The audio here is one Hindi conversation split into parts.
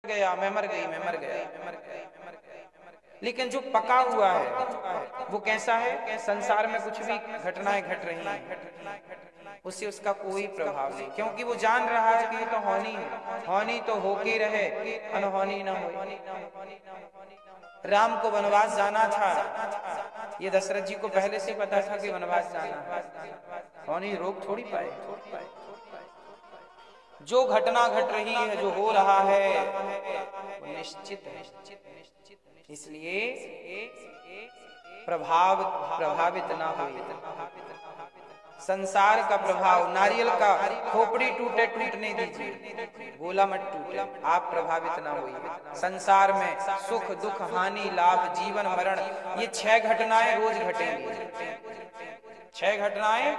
गया, मैं मर गई, मैं मर गया। लेकिन जो पका हुआ है वो कैसा है? संसार में कुछ भी घटनाएं घट रही हैं, उससे उसका कोई प्रभाव नहीं, क्योंकि वो जान रहा है कि ये तो होनी है, होनी तो होके रहे, अनहोनी ना हो। राम को वनवास जाना था, ये दशरथ जी को पहले से पता था कि वनवास जाना है, होनी रोक थोड़ी पाए। जो घटना घट रही है, जो हो रहा है, वो निश्चित है। इसलिए प्रभावित ना हो। संसार का प्रभाव, नारियल का खोपड़ी टूटे टूटने दीजिए, गोला मत टूटे, आप प्रभावित ना होइए। संसार में सुख दुख हानि लाभ जीवन मरण, ये 6 घटनाएं रोज घटेंगी। 6 घटनाएं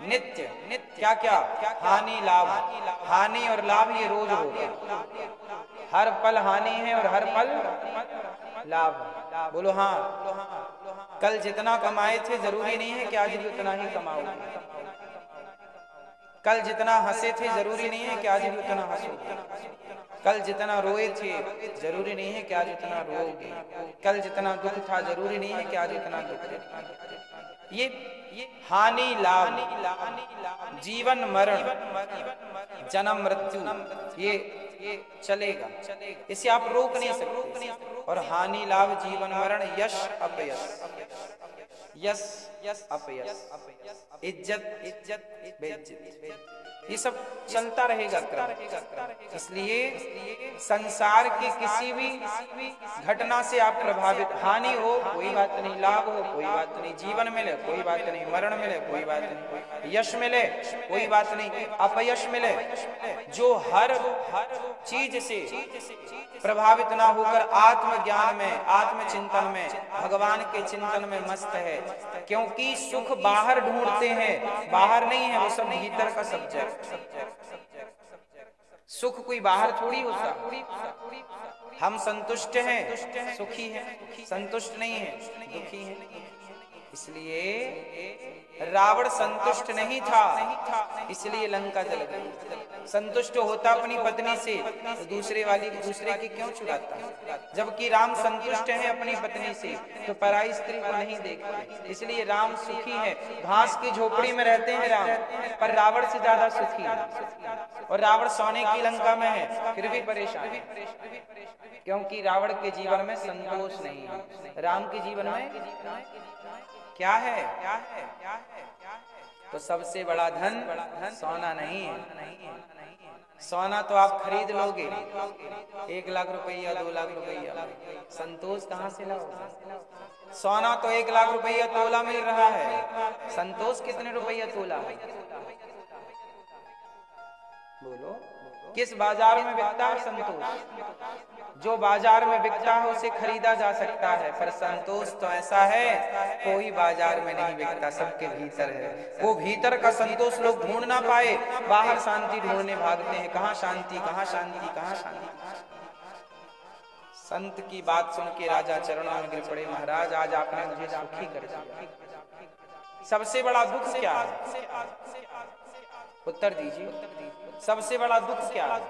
नित्य। क्या क्या? हानि लाभ, हानि और लाभ ये रोज होगा। हर पल हानि है और हर पल लाभ। बोलो हाँ। कल जितना कमाए थे जरूरी नहीं है कि आज भी उतना ही कमाओगे। कल जितना हंसे थे जरूरी नहीं है कि आज भी उतना हंसोगे। कल जितना रोए थे जरूरी नहीं है कि आज उतना रोओगे। कल जितना दुख था जरूरी नहीं है कि आज उतना दुख। ये हानि लाभ, जीवन मरण, जन्म मृत्यु, ये चलेगा, इसे आप रोक नहीं सकते। और हानि लाभ जीवन मरण, यश अपयश, यश अपयश, इज्जत बेइज्जत, ये सब चलता रहेगा क्रम। इसलिए संसार की किसी भी घटना से आप प्रभावित, हानि हो कोई बात नहीं, लाभ हो कोई बात नहीं, जीवन मिले कोई बात नहीं, मरण मिले कोई बात नहीं, यश मिले कोई बात नहीं, अपयश मिले, जो हर चीज से प्रभावित ना होकर आत्मज्ञान में, आत्मचिंतन में, भगवान के चिंतन में मस्त है। क्योंकि सुख बाहर ढूंढते हैं, बाहर नहीं है, वो सब भीतर का सब्जेक्ट। सुख कोई बाहर थोड़ी होता। हम संतुष्ट हैं, सुखी हैं, संतुष्ट नहीं है, दुखी हैं। इसलिए रावण संतुष्ट नहीं था, इसलिए लंका जल गई। संतुष्ट होता अपनी पत्नी से तो दूसरे की क्यों चुराता? जबकि राम संतुष्ट है अपनी पत्नी से तो पराई स्त्री को नहीं देखते, इसलिए राम सुखी है। घास की झोपड़ी में रहते हैं राम, पर रावण से ज्यादा सुखी है। और रावण सोने की लंका में है फिर भी परेशान है, क्योंकि रावण के जीवन में संतोष नहीं है। राम के जीवन में क्या है? तो सबसे बड़ा धन सोना नहीं है। सोना तो आप खरीद लोगे 1 लाख रुपया, 2 लाख रुपया, संतोष कहाँ से लाओगे? सोना तो 1 लाख रुपया तोला मिल रहा है, संतोष कितने रुपया तोला है? बोलो, किस बाजार में बिकता है संतोष? जो बाजार में बिकता है उसे खरीदा जा सकता है, पर संतोष तो ऐसा है कोई बाजार में नहीं बिकता, सबके भीतर है। वो भीतर का संतोष लोग ढूंढ ना पाए, बाहर शांति ढूंढने भागते हैं। कहाँ शांति, कहाँ शांति, कहाँ शांति? संत की बात सुन के राजा चरणों में गिर पड़े, महाराज आज आपने मुझे सुखी कर दिया। सबसे बड़ा दुख क्या है? उत्तर दीजिए। सबसे बड़ा दुख क्या है?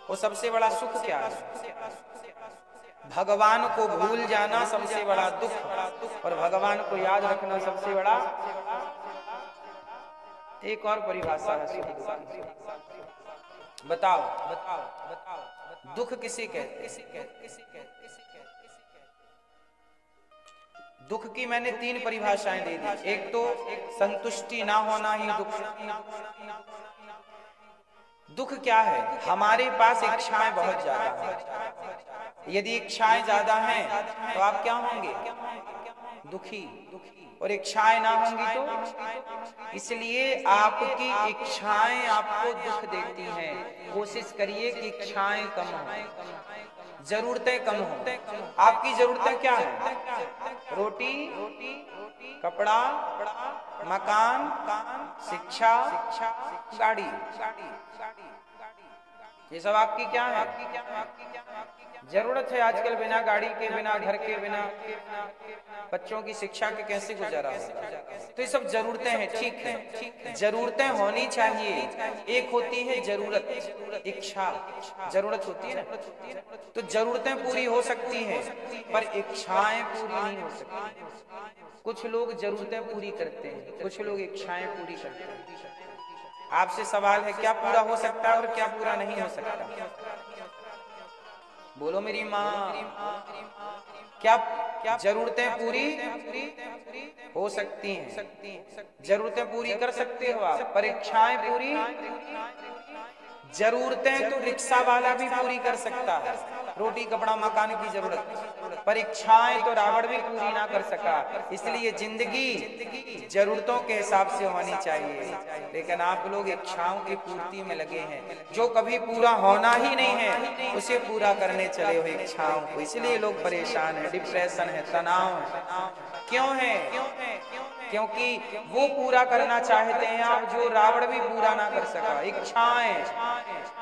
वो सबसे बड़ा सुख क्या है? भगवान को भूल जाना सबसे बड़ा दुख, और भगवान को याद रखना सबसे बड़ा। एक और परिभाषा है सुख दुख की। बताओ दुख किसे कहते हैं? दुख की मैंने 3 परिभाषाएं दे दी। एक तो संतुष्टि ना होना ही दुख। दुख क्या है? हमारे पास इच्छाएं बहुत ज्यादा हैं। यदि इच्छाएं ज्यादा हैं तो आप क्या होंगे? दुखी। और इच्छाएं ना होंगी तो, इसलिए आपकी इच्छाएं आपको दुख देती हैं। कोशिश करिए कि इच्छाएं कम हो, जरूरतें कम हो। आपकी जरूरतें क्या है? रोटी, कपड़ा, मकान, शिक्षा, गाड़ी। ये सब आपकी क्या है? जरूरत है आजकल, बिना गाड़ी के, बिना घर के, बिना बच्चों की शिक्षा के कैसे गुजारा होगा? तो ये सब जरूरतें हैं, ठीक है, जरूरतें होनी चाहिए। एक होती है जरूरत, इच्छा, जरूरत होती है ना, तो जरूरतें पूरी हो सकती हैं पर इच्छाएं पूरी नहीं हो सकती। कुछ लोग जरूरतें पूरी करते हैं, कुछ लोग इच्छाएं पूरी करते हैं। आपसे सवाल है, क्या पूरा हो सकता है और क्या पूरा नहीं हो सकता? बोलो मेरी माँ, क्या जरूरतें पूरी हो सकती हैं? जरूरतें पूरी कर सकते हो आप, परीक्षाएं पूरी, जरूरतें तो रिक्शा वाला भी पूरी कर सकता है, रोटी कपड़ा मकान की जरूरत, परीक्षाएं तो रावण भी पूरी ना कर सका। इसलिए जिंदगी जरूरतों के हिसाब से होनी चाहिए, लेकिन आप लोग इच्छाओं की पूर्ति में लगे हैं। जो कभी पूरा होना ही नहीं है उसे पूरा करने चले हो इच्छाओं को, इसलिए लोग परेशान है, डिप्रेशन है, तनाव है। क्यों है? क्योंकि वो पूरा करना चाहते हैं आप जो रावण भी पूरा ना कर सका। इच्छाएं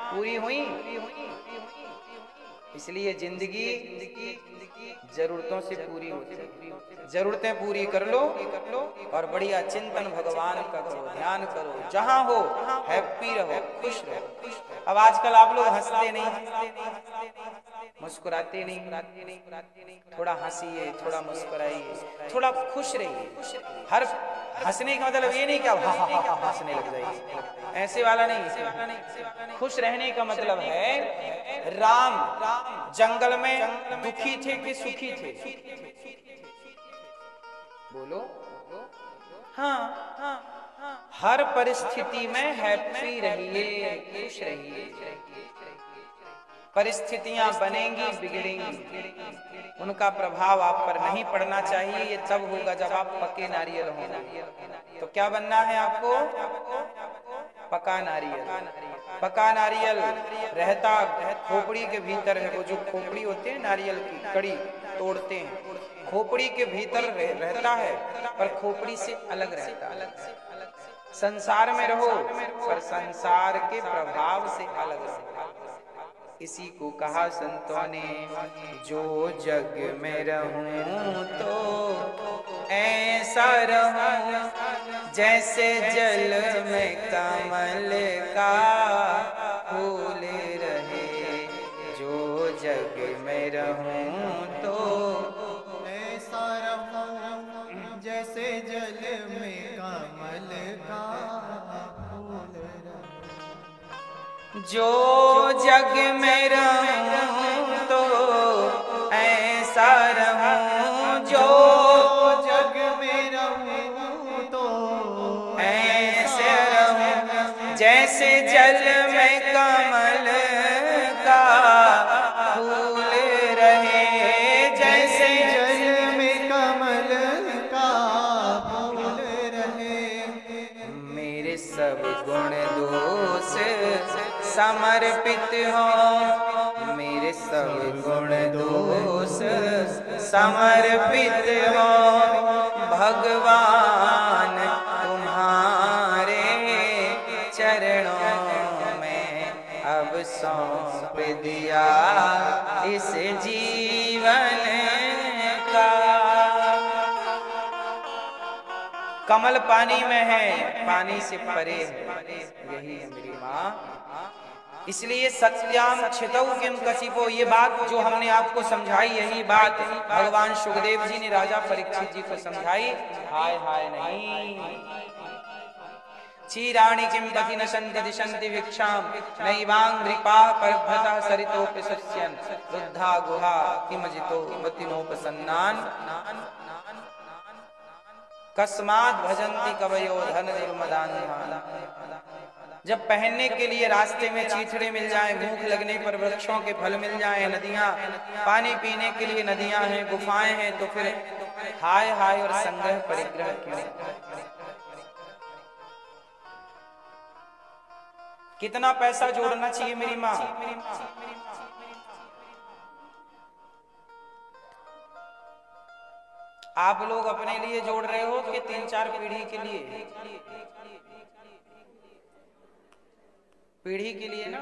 पूरी हुई, इसलिए जिंदगी जरूरतों से पूरी होती है। जरूरतें पूरी कर लो और बढ़िया चिंतन भगवान का करो, ध्यान करो, जहां हो हैप्पी रहो, खुश रहो। अब आजकल आप लोग हंसते नहीं, मुस्कुराते नहीं, थोड़ा हंसिए, थोड़ा मुस्कुराइए, थोड़ा खुश रहिए। हर हंसने का मतलब ये नहीं कि आप हंसने लग जाइए, ऐसे वाला नहीं। खुश रहने का मतलब है राम जंगल में दुखी थे कि सुखी थे? बोलो। हाँ, हर परिस्थिति में हैप्पी रहिए, खुश रहिए। परिस्थितियां बनेंगी, बिगड़ेंगी, उनका प्रभाव आप पर नहीं पड़ना चाहिए। ये तब होगा जब आप पके नारियल होंगे। तो क्या बनना है आपको? पका नारियल। पका नारियल रहता खोपड़ी के भीतर है। वो जो खोपड़ी होते हैं नारियल की कड़ी तोड़ते हैं, खोपड़ी के भीतर रहता है पर खोपड़ी से अलग रहता है। संसार में रहो पर संसार के प्रभाव से अलग रहो। इसी को कहा संतों ने, जो जग में रहूं तो ऐसा रहूं जैसे जल में कमल का फूल रहे। जो जग में रहूं तो ऐसा रहूं जैसे जल में कमल का फूल रहे। जो जग में रहूं तो ऐसा रहूं, जो जग में रहूं तो ऐसे रहूं जैसे जल में कमल का फूल रहे। जैसे जल में कमल का फूल रहे। मेरे सब गुण दोष समर्पित हो, मेरे सब गुण दोष समर्पित हो। भगवान तुम्हारे चरणों में अब सौंप दिया इस जीवन का। कमल पानी में है, पानी से परे है, यही है मेरी माँ। इसलिए सत्याम छितौ किम कशिपो, ये बात जो हमने आपको समझाई, यही बात भगवान सुखदेव जी ने राजा परीक्षित जी को समझाई। हाय हाय नहीं। क्षीराणि किम पति न संति दिशन्ति भिक्षाम नैवांग नृपाः परभ्रतः सरितोपि सस्यन् रुद्धा गुहा किमजितो मतिनोपसन्नान् कस्मात् भजन्ति कवयो धन दुर्मदान्धान्। जब पहनने के लिए रास्ते में चीथड़े मिल जाएं, भूख लगने पर वृक्षों के फल मिल जाएं, नदियां, पानी पीने के लिए नदियां हैं, गुफाएं हैं, तो फिर हाय हाय और संग्रह परिग्रह क्यों? कितना पैसा जोड़ना चाहिए मेरी माँ? आप लोग अपने लिए जोड़ रहे हो कि 3-4 पीढ़ी के लिए? पीढ़ी के लिए ना।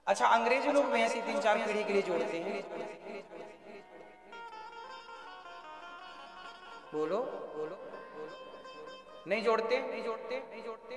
अच्छा, अंग्रेजी लोग भी ऐसी 3-4 पीढ़ी के लिए जोड़ते हैं। बोलो बोलो, नहीं जोड़ते, नहीं जोड़ते, नहीं जोड़ते।